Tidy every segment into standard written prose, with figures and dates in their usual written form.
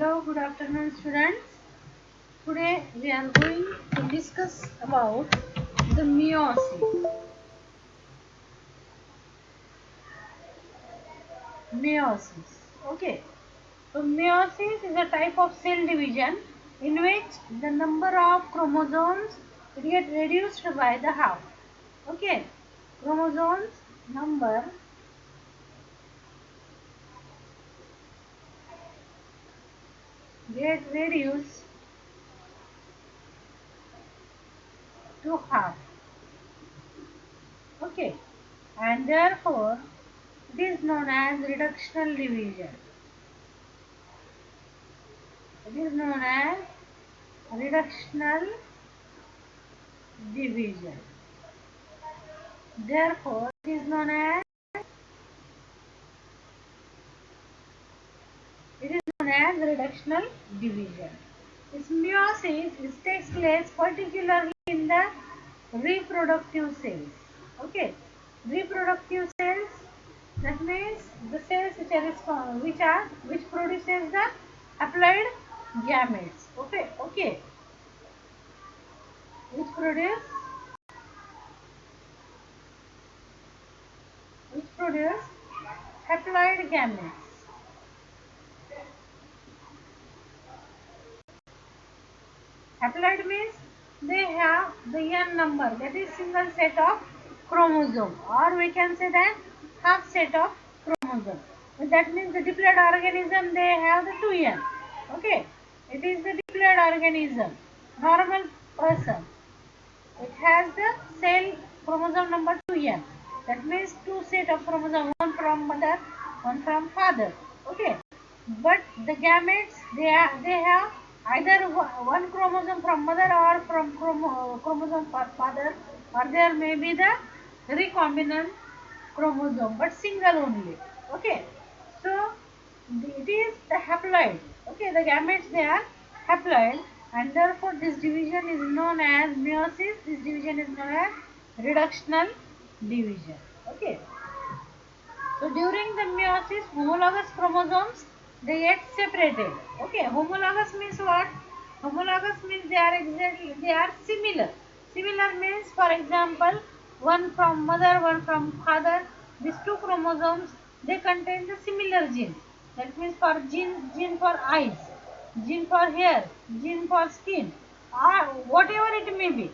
Hello, good afternoon, students. Today we are going to discuss about the meiosis. Meiosis. Okay. So meiosis is a type of cell division in which the number of chromosomes get reduced by the half. Okay. Chromosomes number get reduced to half. Okay. And therefore it is known as reductional division. It is known as reductional division. Therefore, it is known as reductional division. This meiosis takes place particularly in the reproductive cells. Okay, reproductive cells. That means the cells which produces the haploid gametes. Okay, which produce haploid gametes. Haploid means they have the n number, that is single set of chromosome, or we can say that half set of chromosome. That means the diploid organism, they have the 2n. Okay, it is the diploid organism. Normal person, it has the cell chromosome number 2n. That means two set of chromosome, one from mother, one from father. Okay, but the gametes, they have either one chromosome from mother or from chromosome for father, or there may be the recombinant chromosome, but single only. Okay, so it is the haploid. Okay, the gametes, they are haploid, and therefore this division is known as meiosis. This division is known as reductional division. Okay, so during the meiosis, homologous chromosomes, they get separated. Okay, homologous means what? Homologous means they are similar. Similar means, for example, one from mother, one from father. These two chromosomes, they contain the similar genes. That means for gene for eyes, gene for hair, gene for skin, or whatever it may be.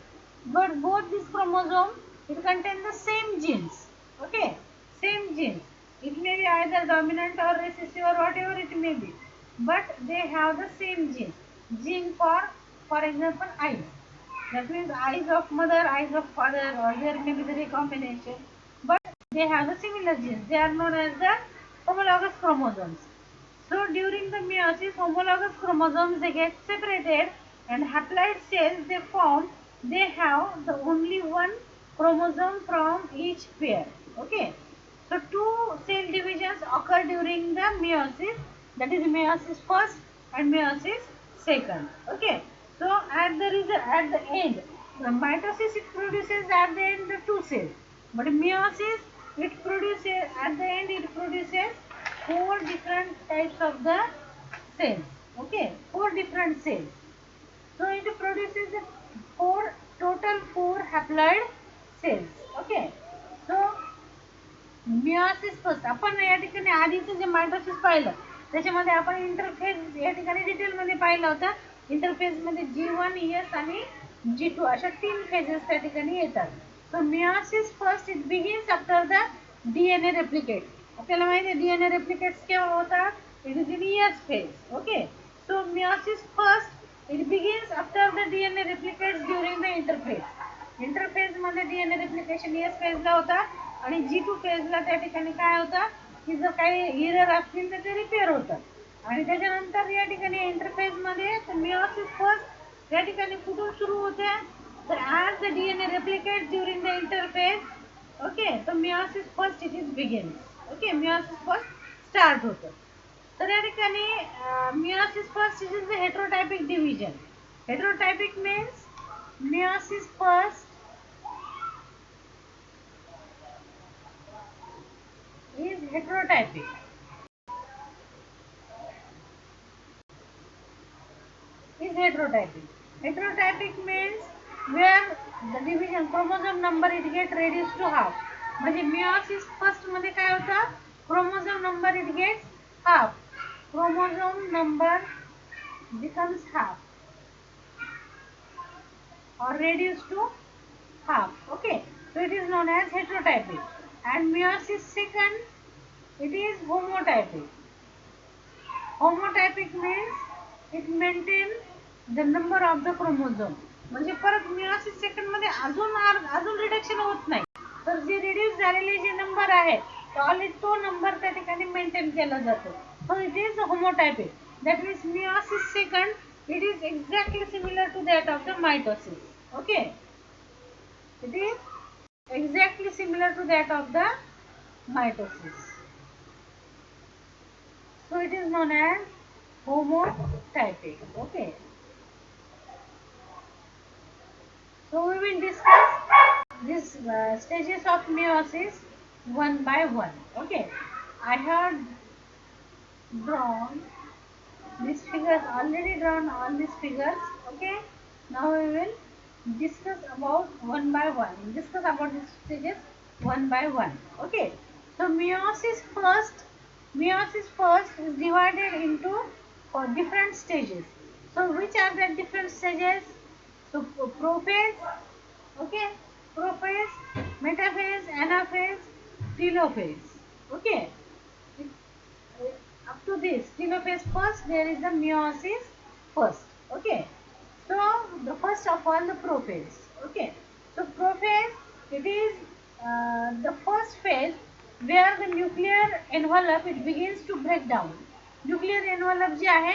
But both these chromosomes, it contain the same genes. Okay, same genes. It may be either dominant or recessive or whatever it may be, but they have the same gene. Gene for example, eyes. That means eyes of mother, eyes of father, or there may be the recombination, but they have the similar genes. They are known as the homologous chromosomes. So during the meiosis, homologous chromosomes, they get separated, and haploid cells, they form. They have the only one chromosome from each pair. Okay. So two cell divisions occur during the meiosis. That is meiosis first and meiosis second. Okay. So at the end, the mitosis, it produces at the end the two cells, but meiosis, it produces at the end, it produces four different types of the cells. Okay, four different cells. So it produces the four haploid cells. Okay. So meiosis first आपण या ठिकाणी आधीचं जे mitosis पाहिलं त्याच्यामध्ये आपण interphase या ठिकाणी डिटेलमध्ये पाहिलं होतं. इंटरफेजमध्ये G1, S आणि G2 अशा तीन फेजेस त्या ठिकाणी येतात. So meiosis first it begins after the DNA replicate. आपल्याला माहिती आहे डीएनए रेप्लिकेट्स केव्हा होतात? It is in S phase. Okay, so meiosis first it begins after the DNA replicates during the interphase. Interphase मध्ये DNA replication S फेजला होता आणि G2 फेजला त्या ठिकाणी काय होतं की जर काही एरर असतील तर ते रिपेअर होतात. आणि त्याच्यानंतर या ठिकाणी इंटरफेज मध्ये मिओसिस फर्स्ट या ठिकाणी कुठून सुरू होते? तर as the DNA replicate during the interphase. Okay, तर meiosis first it is begin. Okay, meiosis first start होतं. तर या ठिकाणी meiosis first it is the heterotypic division. Heterotypic means meiosis first is heterotypic. heterotypic. Heterotypic means where the division chromosome number it get reduced to half. म्हणजे meiosis first मध्ये काय होतं, chromosome number it gets half. Chromosome number becomes half or reduced to half. Okay, so it is known as heterotypic. And meiosis second, it is homotypic. Homotypic means it maintain the number of the chromosome. म्हणजे परत meiosis second मध्ये अजून reduction होत नाही, तर जे reduce झालेले जे नंबर आहे तो नंबर त्या ठिकाणी मेंटेन केला जातो. So it is homotypic. That means meiosis second, it is exactly similar to that of the mitosis. Okay, it is exactly similar to that of the mitosis. So it is known as homotypic. Okay, so we will discuss these stages of meiosis one by one. Okay, I have drawn these figures, already drawn all these figures. Okay, now we will discuss about one by one. Discuss about these stages one by one. Okay, so meiosis first is divided into different stages. So which are the different stages? So prophase, okay, prophase, metaphase, anaphase, telophase. Okay, up to this telophase first, there is the meiosis first. Okay, so the first of all the prophase. Okay, so prophase, it is the first phase where the nuclear envelope it begins to break down. Nuclear envelope जे आहे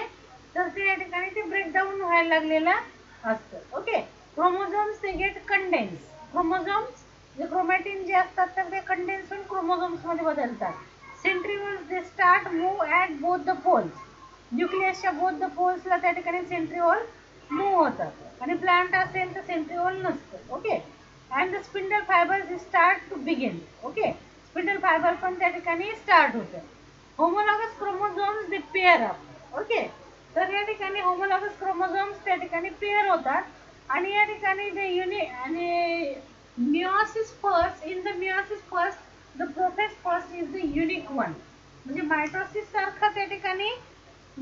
तर ते या ठिकाणी ते breakdown व्हायला लागलेला असतं. ओके, क्रोमोझोम्स ते गेट कंडेन्स. क्रोमोझोम्स जे क्रोमॅटिन जे असतात तर ते कंडेन्स होऊन क्रोमोझोम्स मध्ये बदलतात. Centrioles they start move at both the poles. न्यूक्लियसच्या बोथ द पोल्सला त्या ठिकाणी सेंट्रिओल मूव होतात आणि प्लांट असेल तर सेंट्रिओल नसतं. Okay, and the spindle fibres start to begin. Okay, spindle fibre पण त्या ठिकाणी स्टार्ट होतं. Homologous chromosomes they pair up. Okay, तर या ठिकाणी होमोलॉगस क्रोमोझोम्स त्या ठिकाणी पेअर होतात आणि या ठिकाणी जे युनिक आणि meiosis first, in the meiosis first the prophase first is the unique one. म्हणजे मायटोसिस सारखं त्या ठिकाणी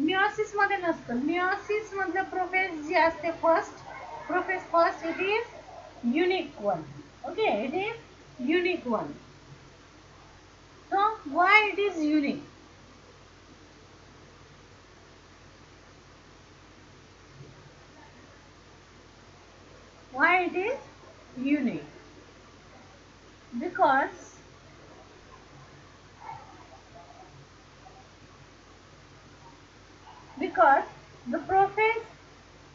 meiosis मध्ये नसतं. meiosis मधलं प्रोफेज जे असते first, prophase first, it is unique one. Okay, it is unique one. So why it is unique? Why it is unique? Because the prophase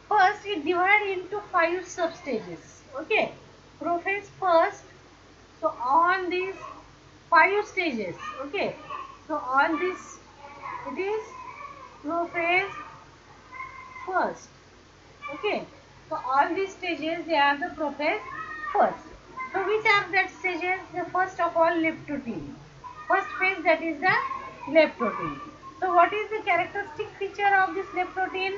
first is divided into 5 substages. Okay, prophase first, so all these 5 stages. Okay, so all this it is prophase first. Okay, so all these stages they are the prophase first. So which are that stages? The first of all leptotene. First phase, that is the leptotene. So what is the characteristic feature of this leptotene?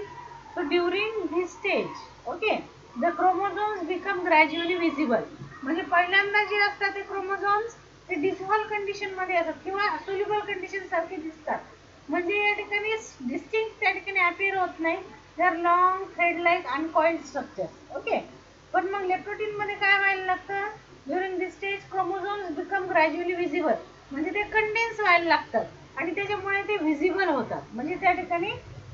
So during this stage, okay, the chromosomes become gradually visible. म्हणजे पहिल्यांदा जे असतात ते chromosomes ते dissolve condition मध्ये असतात किंवा soluble condition सारखे दिसतात. म्हणजे या ठिकाणी डिस्टिंक्ट त्या ठिकाणी अपीअर होत नाही. They are long thread like uncoiled structures. Okay, पण मग लेप्टोटीन मध्ये काय व्हायला लागतं? During this stage chromosomes become gradually visible. म्हणजे ते कंडेन्स व्हायला लागतात आणि त्याच्यामुळे ते विजिबल होतात, म्हणजे त्या ठिकाणी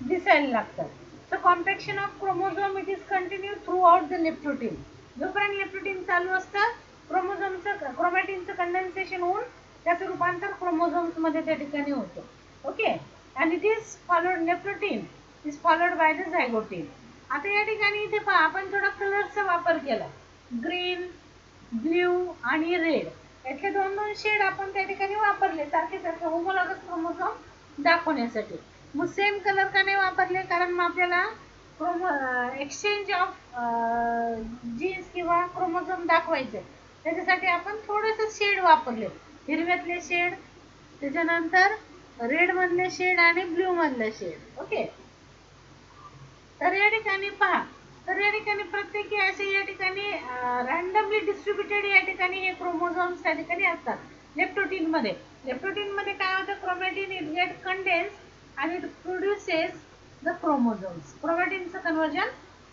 दिसायला लागतात. So compaction of chromosome it is continue through out the leptotene. जोपर्यंत लेप्टोटीन चालू असतं क्रोमोझोमचं क्रोमॅटिनचं कंडेन्सेशन होऊन त्याचं रूपांतर क्रोमोझोम्स मध्ये त्या ठिकाणी होतं. Okay, and it is followed, leptotene is followed by the zygotene. आता या ठिकाणी इथे पहा आपण थोडा कलरचा वापर केला. ग्रीन, ब्ल्यू आणि रेड यातले 2-2 शेड आपण त्या ठिकाणी वापरले सारखे सारखे होमोलॉगस क्रोमोझोम दाखवण्यासाठी. मग सेम कलर का नाही वापरले? कारण मग आपल्याला एक्सचेंज ऑफ जीन्स किंवा क्रोमोझोम दाखवायचे, त्याच्यासाठी आपण थोडेसे शेड वापरले. हिरव्यातले शेड, त्याच्यानंतर रेड मधले शेड आणि ब्ल्यू मधले शेड. ओके, तर या ठिकाणी पहा, तर या ठिकाणी प्रत्येकी असे या ठिकाणी रॅन्डमली डिस्ट्रीब्युटेड या ठिकाणी हे क्रोमोझोम्स त्या ठिकाणी असतात. लेप्टोटीन मध्ये काय होतं, क्रोमॅटिन इट गेट कंडेन्स आणि इट प्रोड्युसेस द क्रोमोझोम्स. क्रोमॅटिनचं कन्वर्जन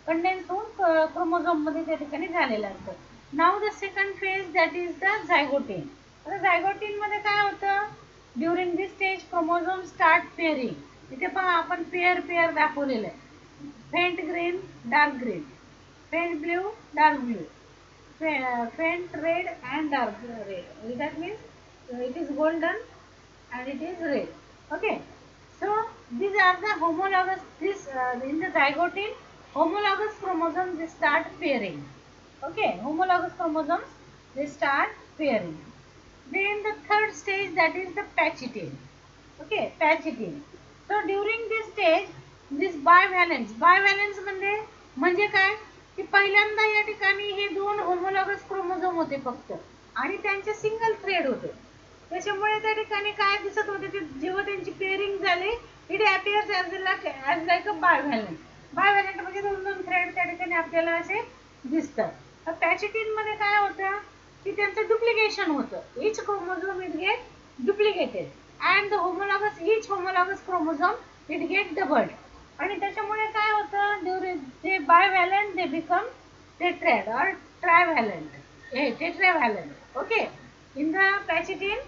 कंडेन्स होऊन क्रोमोझोम मध्ये त्या ठिकाणी झालेलं असतं. Now the second phase that is the zygotene. आता झायगोटीन मध्ये काय होतं, during this stage chromosome start pairing. इथे पहा आपण पेअर दाखवलेलं आहे. Faint green, dark green, faint blue, dark blue, faint red and dark red. That means it is golden and it is red. Okay, so these are the homologous. This in the zygote homologous chromosomes they start pairing. Okay, homologous chromosomes they start pairing. Then the third stage, that is the pachytene. Okay, pachytene. So during this stage this bivalence म्हणजे काय की पहिल्यांदा या ठिकाणी हे दोन homologous chromosome होते फक्त आणि त्यांचे सिंगल थ्रेड होते. त्याच्यामुळे त्या ठिकाणी काय दिसत होते, ते जेव्हा त्यांची पेअरिंग झाली it appears as like a bivalent म्हणजे दोन दोन थ्रेड त्या ठिकाणी आपल्याला असे दिसतात. तर पॅचिटिन मध्ये काय होतं की त्यांचं डुप्लिकेशन होतं. Each chromosome it get duplicated and the homologous each homologous chromosome it get doubled. आणि त्याच्यामुळे काय होतं, ड्युरिंग जे बायव्हॅलेंट दे become tetrad or trivalent. Tetravalent. Okay, in the pachytene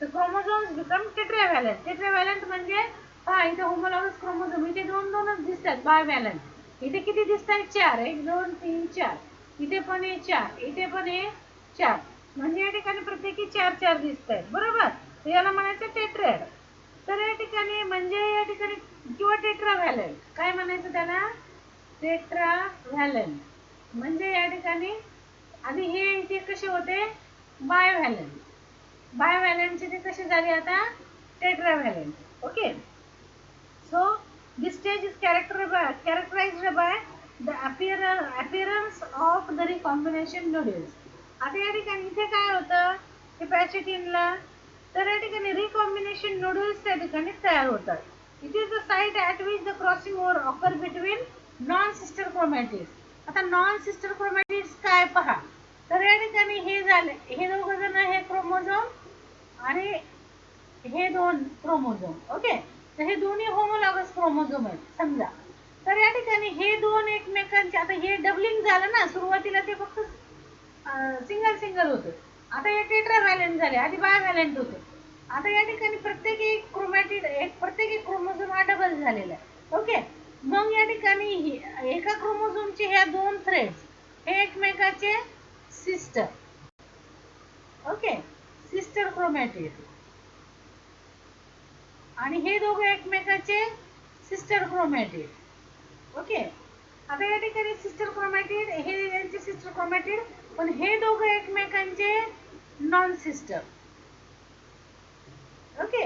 the chromosomes become tetravalent. Tetravalent म्हणजे पहा इथे होमोलॉगस क्रोमोझोम इथे दोन दोनच दिसतात. बायव्हॅलेंट इथे किती दिसतात, 4. 1 2 3 4. इथे पण हे 4, इथे पण हे 4. म्हणजे या ठिकाणी प्रत्येकी 4 4 दिसतात. बरोबर, तर याला म्हणायचं टेट्रॅड. तर या ठिकाणी म्हणजे या ठिकाणी किंवा टेट्राव्हॅलेंट काय म्हणायचं त्याला, टेट्राव्हॅलेंट. म्हणजे या ठिकाणी आणि हे इथे कसे होते, बायव्हॅलेंट. बायव्हॅलेंटचे ते कसे झाले आता, tetravalent. Okay, so this stage is characterized by the appearance of the recombination nodules. आता या ठिकाणी इथे काय होतं की पॅचिटिनला, तर या ठिकाणी रिकॉम्बिनेशन नोड्यूल्स त्या ठिकाणी तयार होतात. It is the site at which the crossing over occur between non sister chromatids. आता नॉन सिस्टर क्रोमॅटिड्स काय पहा, तर या ठिकाणी हे झाले, हे दोघं जण हे क्रोमोझोम आणि हे दोन क्रोमोझोम. ओके, तर हे दोन्ही होमोलॉगस क्रोमोझोम आहेत समजा. तर या ठिकाणी हे दोन एकमेकांचे, आता हे डबलिंग झालं ना, सुरुवातीला ते फक्त सिंगल होतं. आता हे टेट्राव्हॅलेंट झाले, आधी बायव्हॅलेंट होते. आता या ठिकाणी प्रत्येकी क्रोमॅटिड प्रत्येकी क्रोमोझोम हा डबल झालेला आहे. ओके, मग या ठिकाणी एका क्रोमोझोमचे ह्या दोन थ्रेड्स हे एकमेकाचे सिस्टर. ओके, सिस्टर क्रोमॅटिड आणि हे दोघे एकमेकाचे सिस्टर क्रोमॅटिड. ओके, आता या ठिकाणी सिस्टर क्रोमॅटिड हे यांचे सिस्टर क्रोमॅटिड, पण हे दोघे एकमेकांचे नॉन सिस्टर. ओके,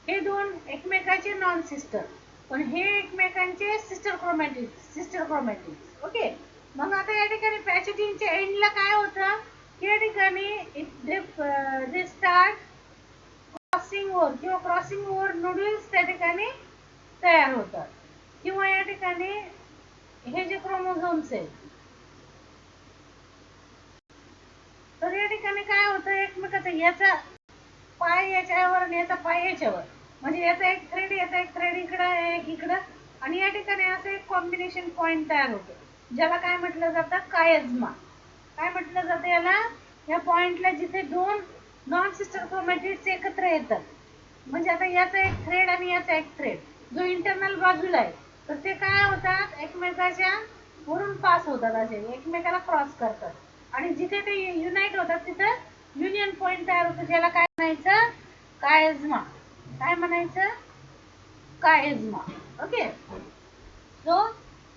हे दोन एकमेकाचे नॉन सिस्टर, पण हे एकमेकांचे सिस्टर क्रोमॅटिड. ओके, मग आता या ठिकाणी पॅचिटिनच्या एंडला काय होतं की या ठिकाणी they start crossing over nodules त्या ठिकाणी तयार होतात. किंवा या ठिकाणी हे जे क्रोमोझोम्स आहेत, तर या ठिकाणी काय होतं, एकमेकाचा याचा पाय याच्यावर आणि याचा पाय याच्यावर, म्हणजे याचा एक थ्रेड इकडं, एक इकडं, आणि या ठिकाणी असं एक कॉम्बिनेशन पॉइंट तयार होतं, ज्याला काय म्हटलं जातं, कायझमा. काय म्हटलं जातं याला, या पॉइंटला जिथे दोन नॉन सिस्टर क्रोमॅटिड्स एकत्र येतात, म्हणजे आता याचा एक थ्रेड आणि याचा एक थ्रेड जो इंटरनल बाजूला आहे, तर ते काय होतात, एकमेकाच्या वरून पास होतात, असे एकमेकाला क्रॉस करतात, आणि जिथे ते युनाइट होतात तिथं युनियन पॉइंट तयार होतं, ज्याला काय म्हणायचं, कायझमा. काय म्हणायचं, कायझमा. ओके, सो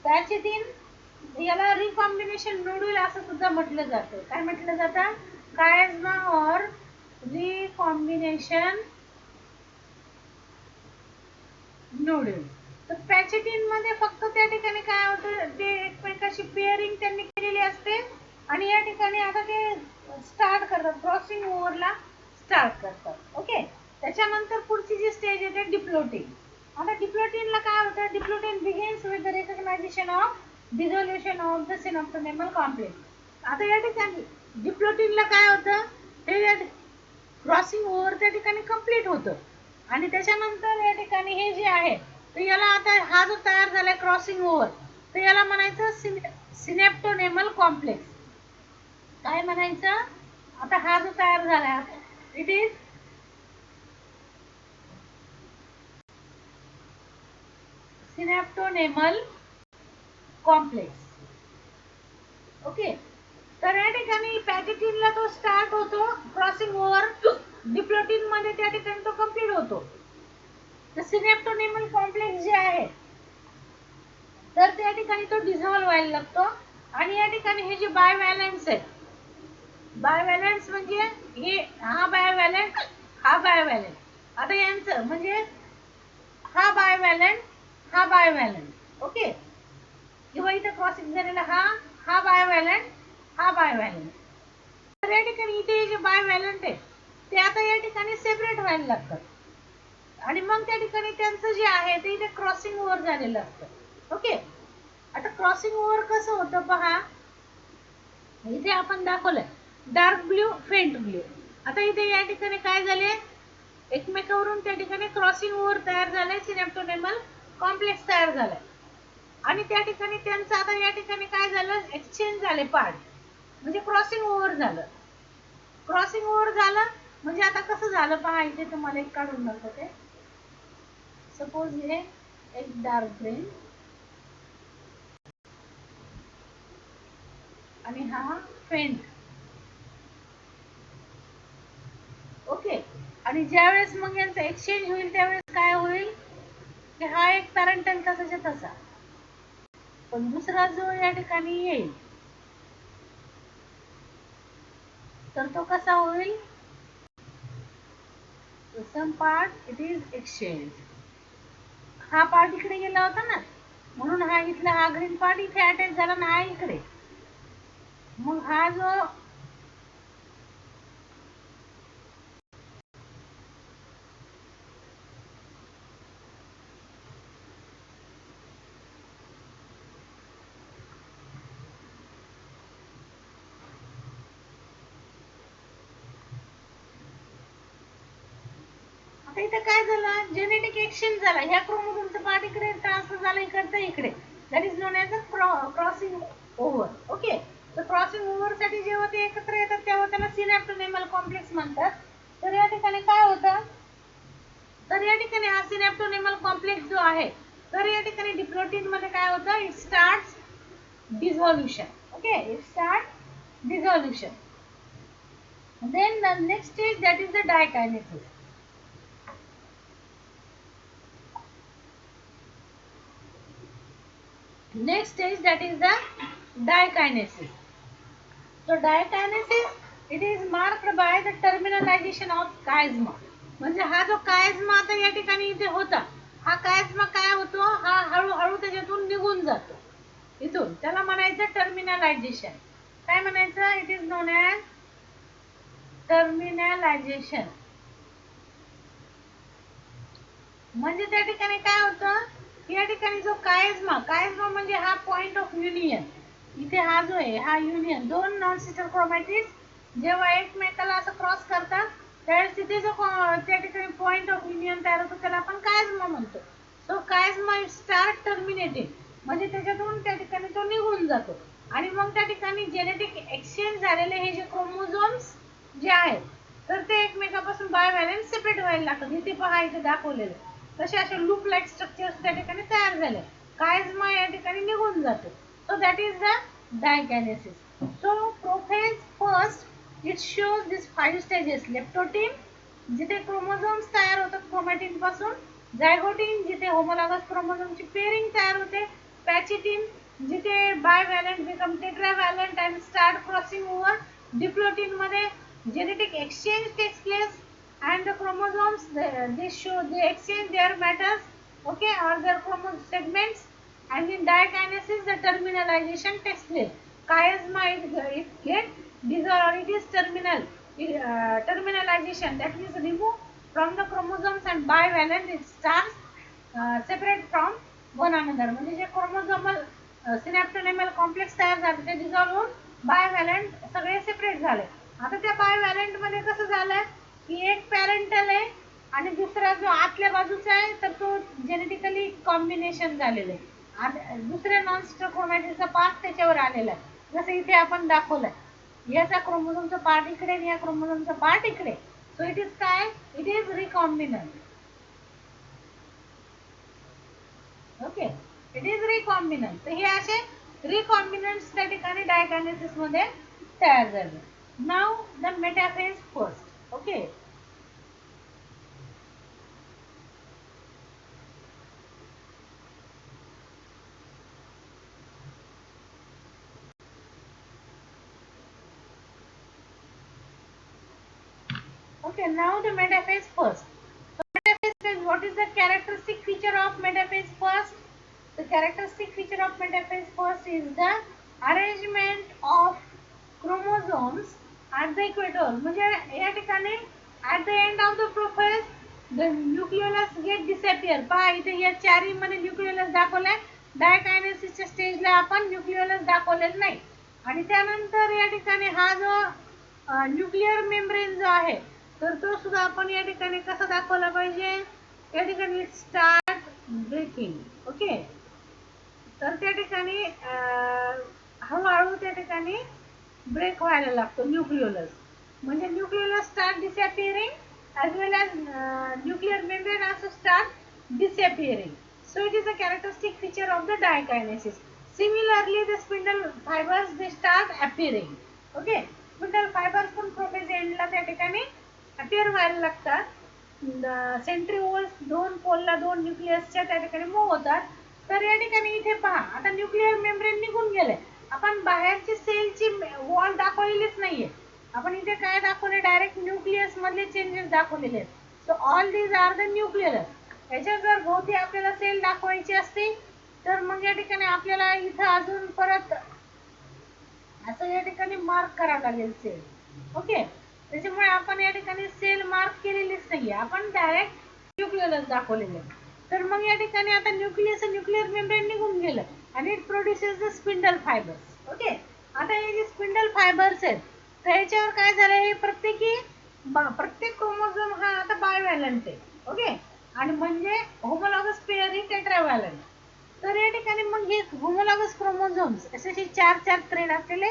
पॅचिटिन याला रिकॉम्बिनेशन नोड्यूल असं सुद्धा म्हटलं जातं. काय म्हटलं जातं, कायझमा और रिकॉम्बिनेशन नोड्यूल. तर पॅचिटिन मध्ये फक्त त्या ठिकाणी काय होतं, ते एकमेकाशी पेअरिंग त्यांनी केलेली असते, आणि या ठिकाणी आता ते स्टार्ट करतात, क्रॉसिंग ओव्हरला स्टार्ट करतात. ओके, त्याच्यानंतर पुढची जी स्टेज आहे ते डिप्लोटिन. आता डिप्लोटिनला काय होतं, diplotene begins with the recognisation of dissolution of the synaptonemal complex. आता या ठिकाणी डिप्लोटिनला काय होतं, ते क्रॉसिंग ओव्हर त्या ठिकाणी कंप्लीट होतं आणि त्याच्यानंतर या ठिकाणी हे जे आहे तर याला आता हा जो तयार झालाय क्रॉसिंग ओव्हर, तर याला म्हणायचं सिनेप्टोनेमल कॉम्प्लेक्स. काय म्हणायचं, आता हा जो तयार झाला it is synaptonemal complex. Okay. तर या ठिकाणी पॅकेटिनला तो स्टार्ट होतो क्रॉसिंग ओव्हर, डिप्लोटिन मध्ये त्या ठिकाणी तो कंप्लीट होतो. तर सिनेप्टोनेमल कॉम्प्लेक्स जे आहे तर त्या ठिकाणी तो डिझॉल्व्ह व्हायला लागतो आणि या ठिकाणी हे जे बायव्हॅलन्स आहे, बायव्हॅलन्स म्हणजे हे हा बायव्हॅलंट, हा बायव्हॅलंट. आता यांचं म्हणजे हा बायव्हॅलंट, हा बायव्हॅलंट. ओके. किंवा इथे क्रॉसिंग झालेला हा हा बायव्हॅलंट, हा बायव्हॅलंट. तर या ठिकाणी इथे जे बायव्हॅलंट आहे ते आता या ठिकाणी सेपरेट व्हायला लागतात आणि मग त्या ठिकाणी त्यांचं जे आहे ते इथे क्रॉसिंग ओव्हर झालेलं असतं. ओके. आता क्रॉसिंग ओव्हर कसं होतं पहा, इथे आपण दाखवलंय डार्क ब्ल्यू, फेंट ब्ल्यू. आता इथे या ठिकाणी काय झाले, एकमेकावरून त्या ठिकाणी क्रॉसिंग ओव्हर तयार झालाय, सिनेप्टोनेमल कॉम्प्लेक्स तयार झालाय आणि त्या ठिकाणी त्यांचं आता या ठिकाणी काय झालं, एक्सचेंज झाले पार्ट, म्हणजे क्रॉसिंग ओव्हर झालं. क्रॉसिंग ओव्हर झालं म्हणजे आता कसं झालं पहा, इथे तुम्हाला एक काढून दाखवते. सपोज हे एक डार्क ग्रीन आणि हा फेंट. ओके. आणि ज्यावेळेस मग यांचं एक्सचेंज होईल त्यावेळेस काय होईल की हा एक पॅरेंटल तसाच्या तसा, पण दुसरा जो या ठिकाणी येईल तर तो कसा होईल, some part it is exchange. हा पार्ट इकडे गेला होता ना, म्हणून हा इथला हा ग्रीन पार्ट इथे अटॅच झाला ना, हा इकडे. मग हा जो आता इथे काय झालं, जेनेटिक एक्सचेंज झाला, ह्या क्रोमोझोमचा पार्ट इकडे ट्रान्सफर झाला इकडचं इकडे, that is non as a crossing over. Okay. तर क्रॉसिंग ओव्हर साठी जेव्हा ते एकत्र येतात तेव्हा त्याला सिनेप्टोनेमल कॉम्प्लेक्स म्हणतात. तर या ठिकाणी काय होतं, तर या ठिकाणी हा सिनेप्टोनेमल कॉम्प्लेक्स जो आहे तर या ठिकाणी डिप्लोटिन मध्ये काय होतं, it starts dissolution. Okay. It start dissolution. then the next stage that is the dikinesis. Next stage that is the dikinesis. So dikinesis it is marked by the terminalization of chiasma. म्हणजे हा जो कायझमा आता या ठिकाणी इथे होता, हा कायझमा काय होतो, हा हळूहळू त्याच्यातून निघून जातो इथून, त्याला म्हणायचं टर्मिनलायझेशन. काय म्हणायचं, इट इज नोन ॲज टर्मिनलायझेशन. म्हणजे त्या ठिकाणी काय होतं, या ठिकाणी जो कायझमा, कायझमा म्हणजे हा पॉइंट ऑफ युनियन, इथे हा जो आहे हा युनियन, दोन नॉन सिस्टर क्रोमॅटिड्स जेव्हा एकमेकाला असं क्रॉस करतात त्यावेळेस तिथे जो त्या ठिकाणी पॉइंट ऑफ युनियन तयार होतो त्याला आपण कायझमा म्हणतो. सो कायझमा इट स्टार्ट टर्मिनेटिंग, म्हणजे त्याच्यातून त्या ठिकाणी तो निघून जातो आणि मग त्या ठिकाणी जेनेटिक एक्सचेंज झालेले हे जे क्रोमोझोम्स जे आहेत तर ते एकमेकापासून बायव्हॅलन्स सेपरेट व्हायला लागतात. इथे पहा, इथे दाखवलेलं तसे असे लूप लाईक स्ट्रक्चर्स त्या ठिकाणी तयार झाले, कायझमा या ठिकाणी निघून जातो. So that is the dikinesis. So prophase first it shows these 5 stages. Leptotene जिथे क्रोमोझोम्स तयार होतात क्रोमॅटिन पासून, झायगोटीन जिथे होमोलॉगस क्रोमोझोमची पेअरिंग तयार होते, पॅचिटिन जिथे bivalent become tetravalent and start crossing over, diplotene मध्ये genetic exchange takes place and the chromosomes they exchange their matters, okay, or their chromosome segments, and in dikinesis the terminalization takes place. Chiasma it get dissolved, it is terminalization, that means remove from the chromosomes and bivalent it starts separate from one another. म्हणजे जे chromosomal सिनॅप्टोनेमल complex तयार झाले, ते dissolve होऊन बायव्हॅलंट सगळे separate झाले. आता त्या बायव्हॅलंट मध्ये कसं झालंय की एक पॅरेंटल आहे आणि दुसरा जो आतल्या बाजूचा आहे तर तो जेनेटिकली कॉम्बिनेशन झालेलं आहे. दुसऱ्या नॉन क्रोमॅटिडचा पार्ट त्याच्यावर आलेला आहे, जसं इथे आपण दाखवलंय. याचा क्रोमोझोमचा पार्ट इकडे आणि या क्रोमोझोमचा पार्ट इकडे. सो इट इज काय, it is recombinant. Okay, it is recombinant. तर हे असे रिकॉम्बिनंट्स त्या ठिकाणी डायकायनेसिस मध्ये तयार झाले. नाव the metaphase first. Okay, okay, now the metaphase first. So metaphase phase, what is the characteristic feature of metaphase first? The characteristic feature of metaphase first is the arrangement of chromosomes at the equator. म्हणजे या ठिकाणी at the end of the process the nucleolus get disappear. पहा इथे या चारी मध्ये nucleolus दाखवलाय. डायकायनेसिसच्या स्टेजला आपण न्यूक्लियोलस दाखवलेला नाही. आणि त्यानंतर या ठिकाणी हा जो न्यूक्लियर मेम्ब्रेन जो आहे तर तो सुद्धा आपण या ठिकाणी कसा दाखवला पाहिजे. या ठिकाणी स्टार्ट ब्रेकिंग. ओके, तर त्या ठिकाणी हळूहळू त्या ठिकाणी ब्रेक व्हायला लागतो न्यूक्लियोलस. म्हणजे nucleolus start disappearing as well as nuclear membrane also start disappearing. So it is a characteristic feature of the dikinesis. Similarly, the spindle fibers they start appearing. Okay, spindle fibers पण prophase एंडला त्या ठिकाणी appear व्हायला लागतात. Centrioles दोन पोलला दोन न्यूक्लियसच्या त्या ठिकाणी मूव्ह होतात. तर या ठिकाणी इथे पहा, आता न्यूक्लियर मेम्ब्रेन निघून गेले. आपण बाहेरची सेलची वॉल दाखवलेलीच नाहीये. आपण इथे काय दाखवले, डायरेक्ट न्यूक्लियस मधले चेंजेस दाखवलेले आहेत. So all these are the nucleus. याच्या जर भोवती आपल्याला सेल दाखवायची असते तर मग या ठिकाणी आपल्याला इथं अजून परत असं या ठिकाणी मार्क करावं लागेल सेल. ओके, त्याच्यामुळे आपण या ठिकाणी सेल मार्क केलेलीच नाहीये, आपण डायरेक्ट न्यूक्लियस दाखवलेले. तर मग या ठिकाणी आता न्यूक्लियर मेम्ब्रेन निघून गेलं आणि it produces the spindle fibres. Okay, आता हे जे स्पिंडल फायबर्स आहेत तर याच्यावर काय झालं, हे प्रत्येक क्रोमोझोम हा आता बायव्हॅलंट आहे. ओके, आणि म्हणजे होमोलॉगस पेअर ही टेट्राव्हॅलंट. तर या ठिकाणी मग हे होमोलॉगस क्रोमोझोम्स असे चार चार थ्रेड असलेले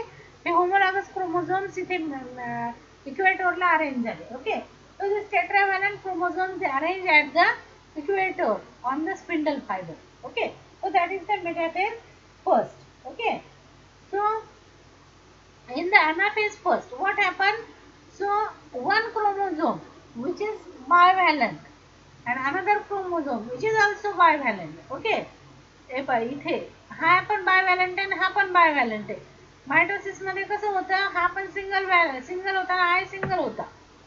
हे होमोलॉगस क्रोमोझोम्स इथे इक्वेटोरला अरेंज झाले. Okay, so this tetravalent chromosomes they arrange at the equator on the spindle fiber. Okay, so that is the metaphase first. Okay, so in the anaphase first what happened, so one chromosome which is bivalent and another chromosome which is also bivalent. Okay, इथे हा पण बायव्हॅलंट आहे हा पण बायव्हॅलंट आहे. Mitosis मध्ये कसं होतं, हा पण सिंगल होता हा सिंगल होता.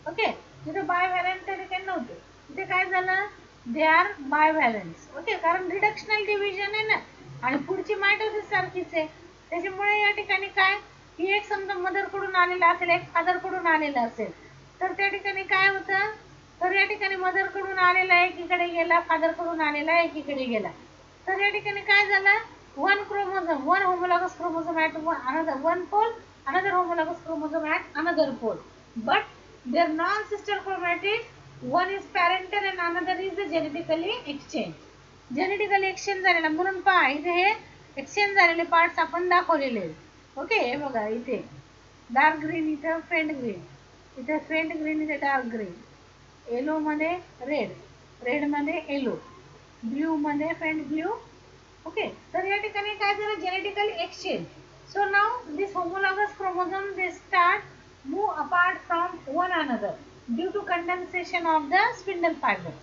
ओके, तिथे बायव्हॅलंट ठिकाणी नव्हते. इथे काय झालं, दे आर बायव्हॅलंट्स. ओके, कारण रिडक्शनल डिव्हिजन आहे ना आणि पुढची मायटोसिस सारखीच आहे. त्याच्यामुळे या ठिकाणी काय की एक समजा मदर कडून आलेला असेल एक फादर कडून आलेला असेल तर त्या ठिकाणी काय होतं, तर या ठिकाणी मदर कडून आलेला एकीकडे गेला, फादर कडून आलेला एकीकडे गेला. तर या ठिकाणी काय झालं, one chromosome one homologous chromosome at another one pole, another homologous chromosome at another pole, but their non-sister chromatid, one is parental and another is the genetically exchange. Genetically exchange झालेला म्हणून पहा इथे हे एक्सचेंज झालेले parts आपण दाखवलेले. Okay, हे बघा इथे डार्क ग्रीन, इथे फेंट ग्रीन, इथे फेंट ग्रीन, इथे डार्क ग्रीन, येलो मध्ये रेड, रेड मध्ये येलो, ब्ल्यू मध्ये फेंट ब्ल्यू. ओके, तर या ठिकाणी काय झालं, genetical exchange. So now this homologous chromosome they start move apart from one another due to condensation of the spindle fibres.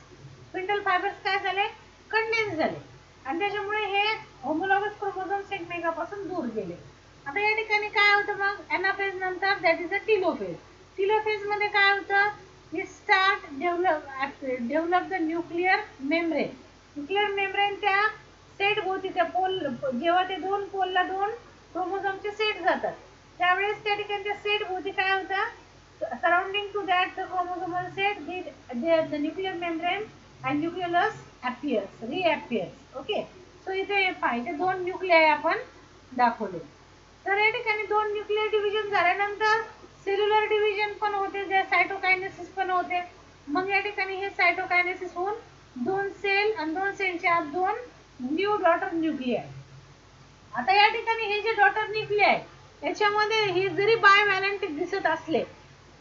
Spindle fibres काय झाले, कंडेन्स झाले आणि त्याच्यामुळे हे होमोलॉगस क्रोमोझोम्स एकमेकांपासून दूर गेले. आता या ठिकाणी काय होतं मग एनाफेज नंतर, that is a telophase. Telophase मध्ये काय होतं, हे start develop the nuclear membrane. Nuclear membrane त्या सेट भोवती त्या पोल, जेव्हा ते दोन पोलला दोन क्रोमोझोमचे सेट जातात त्यावेळेस त्या ठिकाणी त्या सेट भोवती काय होतं, surrounding to that the chromosomal set the nuclear membrane and nucleolus appears, reappears. Okay, so इथे दोन न्यूक्लियाय आपण दाखवले. तर या ठिकाणी दोन न्यूक्लियर डिव्हिजन झाल्यानंतर सेल्युलर डिव्हिजन पण होते, जे सायटोकायनेसिस पण होते. मग या ठिकाणी हे सायटोकायनेसिस होऊन दोन सेल आणि दोन सेलच्या आत दोन न्यू डॉटर न्यूक्लियाय. आता या ठिकाणी हे जे डॉटर न्यूक्लियाय याच्यामध्ये हे जरी बायव्हॅलेंट दिसत असले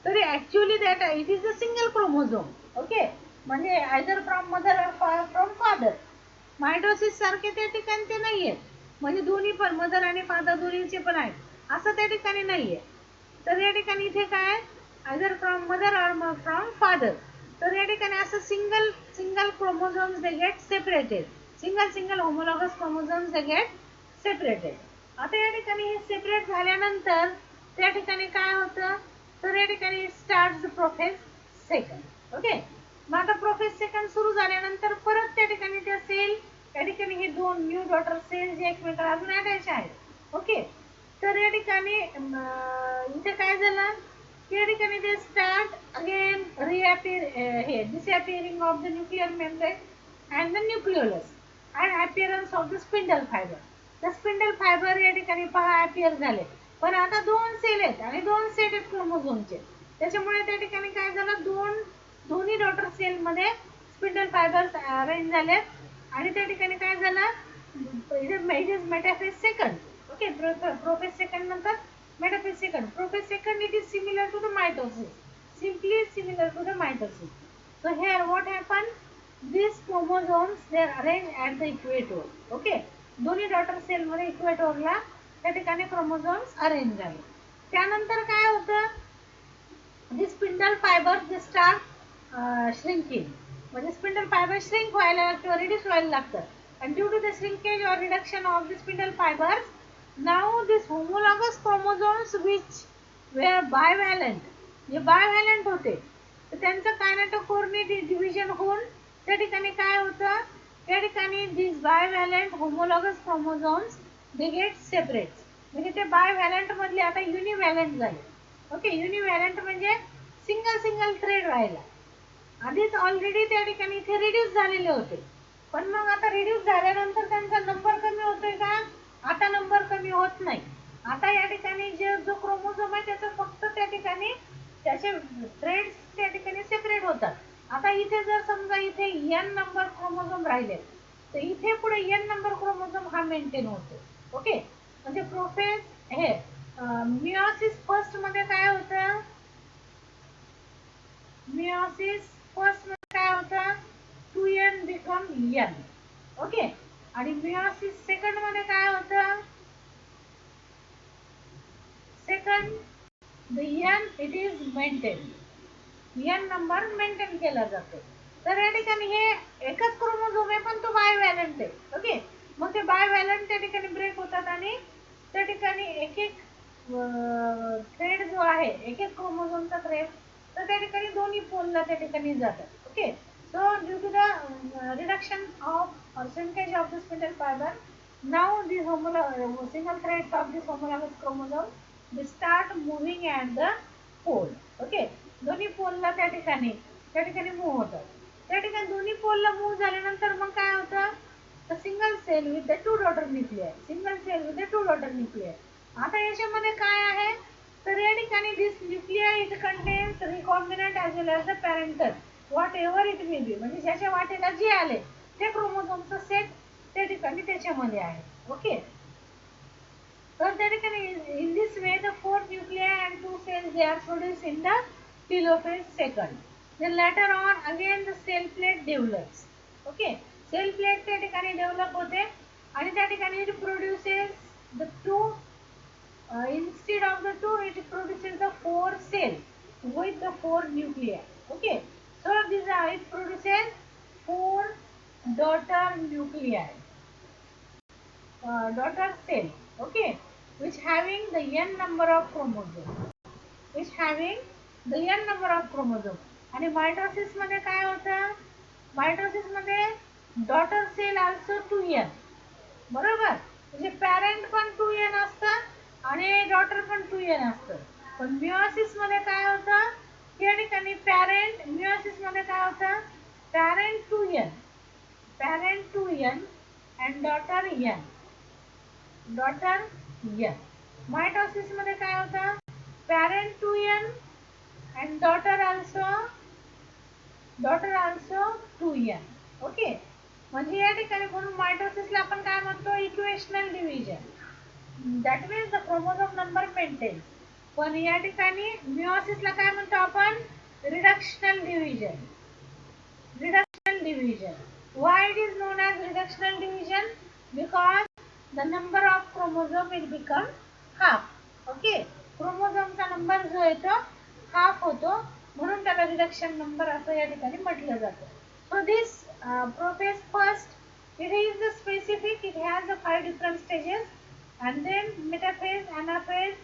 तरी actually that it is a single chromosome. Okay, म्हणजे आयदर फ्रॉम मदर और फ्रॉम फादर. मायटोसिस सारखे त्या ठिकाणी ते नाहीये, म्हणजे दोन्ही पण मदर आणि फादर दोन्हीचे पण आहेत असं त्या ठिकाणी नाहीये. तर या ठिकाणी इथे काय आयदर फ्रॉम मदर और फ्रॉम फादर. तर या ठिकाणी असं single single chromosomes they get separated. Single single homologous chromosomes they get separated. आता या ठिकाणी हे सेपरेट झाल्यानंतर त्या ठिकाणी काय होतं, तर या ठिकाणी स्टार्ट प्रोफेस सेकंड. ओके, मग आता प्रोफेस सेकंड सुरू झाल्यानंतर परत त्या ठिकाणी त्या सेल या ठिकाणी हे दोन न्यू डॉटर सेल जे एकमेकांना अजून अटॅच आहेत. ओके, तर या ठिकाणी इथे काय झालं की या ठिकाणी ते स्टार्ट अगेन रिअपिअर हे disappearing of the nuclear membrane and the nucleolus and appearance of the spindle fibre. The spindle fibre या ठिकाणी पहा अपीअर झाले, पण आता दोन सेल आहेत आणि दोन सेट आहेत क्रोमोझोमचे. त्याच्यामुळे त्या ठिकाणी काय झालं, दोन्ही डॉटर सेल मध्ये स्पिंडल फायबर्स अरेंज झाले आणि त्या ठिकाणी काय झालं, metaphase second. Okay, prophase second नंतर metaphase second. Prophase second it is similar to the mitosis, simply similar to the mitosis. So here what happened, these chromosomes they are arranged at the equator. Okay, दोन्ही daughter cell मध्ये इक्वेटोरला त्या ठिकाणी chromosomes arrange झाले. त्यानंतर काय होतं, the spindle fibers they start shrinking. म्हणजे spindle fibre shrink व्हायला किंवा रिड्यूस व्हायला लागतं. and due to the shrinkage or reduction of the spindle fibers, now this homologous chromosomes which were bivalent, जे बायव्हॅलंट होते तर त्यांचं कायनेटोकोरने डिव्हिजन होऊन त्या ठिकाणी काय होतं, त्या ठिकाणी this bivalent homologous chromosomes they get separate. म्हणजे ते बायव्हॅलंट मधले आता युनिव्हॅलंट झाले. ओके, युनिव्हॅलंट म्हणजे सिंगल सिंगल थ्रेड राहिला. आधीच ऑलरेडी त्या ठिकाणी इथे रिड्यूस झालेले होते, पण मग आता रिड्यूस झाल्यानंतर त्यांचा नंबर कमी होतोय का, आता नंबर कमी होत नाही. आता या ठिकाणी जे जो क्रोमोझोम आहे त्याचं फक्त त्या ठिकाणी त्याचे थ्रेड्स त्या ठिकाणी सेपरेट होतात. आता इथे जर समजा इथे एन नंबर क्रोमोझोम राहिले तर इथे पुढे एन नंबर क्रोमोझोम हा मेंटेन होतो. ओके, म्हणजे प्रोफेज हे मियोसिस फर्स्ट मध्ये काय होतं, मियोसिस फर्स्ट मध्ये काय होतं, 2n बिकम n. ओके, आणि मियोसिस सेकंड मध्ये काय होतं, second the n it is maintain, n number maintain केला जातो. तर या ठिकाणी हे एकच क्रोमोझोम आहे पण तो बायव्हॅलंट आहे. ओके, मग ते बायव्हॅलंट त्या ठिकाणी ब्रेक होतात आणि त्या ठिकाणी एक एक थ्रेड जो आहे, एक एक क्रोमोझोमचा थ्रेड, तर त्या ठिकाणी दोन्ही पोलला त्या ठिकाणी जातात. Okay, so due to the reduction of percentage of the spindle fiber, now these single threads of this homologous chromosome they start moving at the pole. Okay, दोन्ही पोलला त्या ठिकाणी मूव्ह होतात. त्या ठिकाणी दोन्ही पोलला मूव्ह झाल्यानंतर मग काय होतं, तर single cell with the two daughter nuclear, single cell with the two daughter nuclear. आता याच्यामध्ये काय आहे, तर या ठिकाणी this nuclear it contains recombinant as well as the parental whatever it may be. म्हणजे ज्याच्या वाटेला जे आले ते क्रोमोझोमचा सेट त्या ठिकाणी त्याच्यामध्ये आहे. ओके, तर त्या ठिकाणी in this way the four nuclear and two cells they are produce in the telophase second. then later on again the cell plate develops. Okay, cell plate त्या ठिकाणी डेव्हलप होते आणि त्या ठिकाणी it produces the two instead of the two it produces the four cells with the four nuclei. Okay, so this it produces four daughter nuclei, daughter cell. Okay, which having the n number of chromosomes, which having the n number of chromosomes. आणि mitosis मध्ये काय होतं, mitosis मध्ये daughter sale also 2n. बरोबर, म्हणजे parent पण 2n असतं आणि डॉटर पण 2n असतं. पण मियोसिस मध्ये काय होतं, या ठिकाणी पॅरेंट, मियोसिस मध्ये काय होतं, parent 2n and daughter n. Daughter n. Mitosis मध्ये काय होतं, parent two n and daughter also 2n. Okay, म्हणजे या ठिकाणी म्हणून मायटोसिसला आपण काय म्हणतो, equational division. That means the chromosome number maintains. पण या ठिकाणी मिओसिसला काय म्हणतो आपण, reductional division. Reductional division. Why it is known as reductional division? Because the number of chromosome will become half. Okay, क्रोमोझोमचा नंबर जो आहे तो हाफ होतो, म्हणून त्याला रिडक्शन नंबर असं या ठिकाणी म्हटलं जातं. So this prophase first, it is the specific, it has the 5 different stages, and then metaphase, anaphase,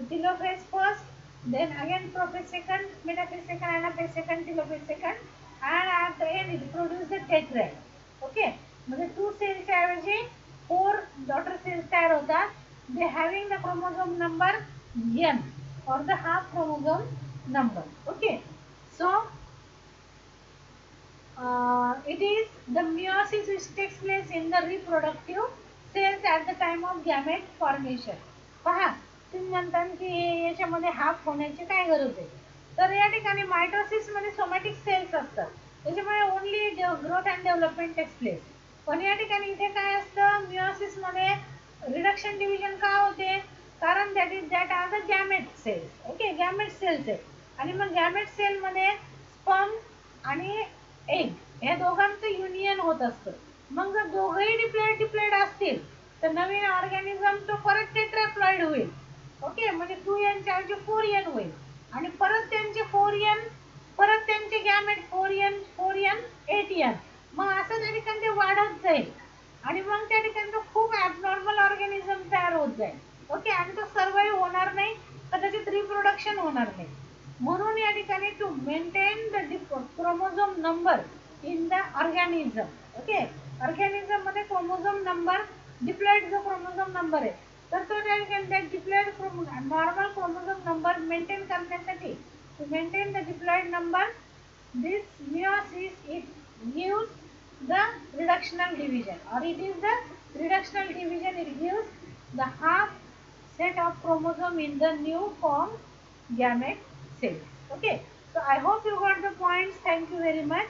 telophase first, then again prophase second, metaphase second, anaphase second, telophase second, and at the end it produces the tetrad. Okay, म्हणजे 2 cells ऐवजी 4 daughter cells तयार होतात. They having the chromosome number n or the half chromosome number. Okay, so it is the meiosis which takes place in the reproductive cells at the time of gamete formation. पहा, तुम्ही म्हणता की याच्यामध्ये half होण्याची काय गरज आहे, तर या ठिकाणी मायटोसिस मध्ये सोमॅटिक सेल्स असतात, त्याच्यामुळे only growth and development takes place. पण या ठिकाणी इथे काय असतं, मिओसिस मध्ये रिडक्शन डिव्हिजन का होते, कारण that are the gamete cells. Okay, gamete cells आहे, आणि मग गॅमेट सेल मध्ये स्पर्म आणि एग या दोघांचं युनियन होत असतं. मग जर दोघंही डिप्लॉइड असतील तर नवीन ऑर्गॅनिझम तो परत टेट्राप्लॉइड होईल. ओके, म्हणजे 2n च्या ऐवजी 4n होईल, आणि परत त्यांचे 4n, परत त्यांचे गॅमेट 4n 4n 8n, मग असं त्या ठिकाणी ते वाढत जाईल, आणि मग त्या ठिकाणी तो खूप ॲबनॉर्मल ऑर्गॅनिझम तयार होत जाईल. ओके, आणि तो सर्वाइव्ह होणार नाही, कदाचित रिप्रोडक्शन होणार नाही. म्हणून या ठिकाणी to maintain the chromosome number in the organism. Okay, organism मध्ये क्रोमोझोम नंबर, डिप्लॉइड जो क्रोमोझोम नंबर आहे, तर तो त्या ठिकाणी diploid normal chromosome number maintain करण्यासाठी, to maintain the diploid number, this meiosis it gives the reductional division, or it is the reductional division, it gives the half set of chromosome in the new form gamete cells. Okay, so I hope you got the points. Thank you very much.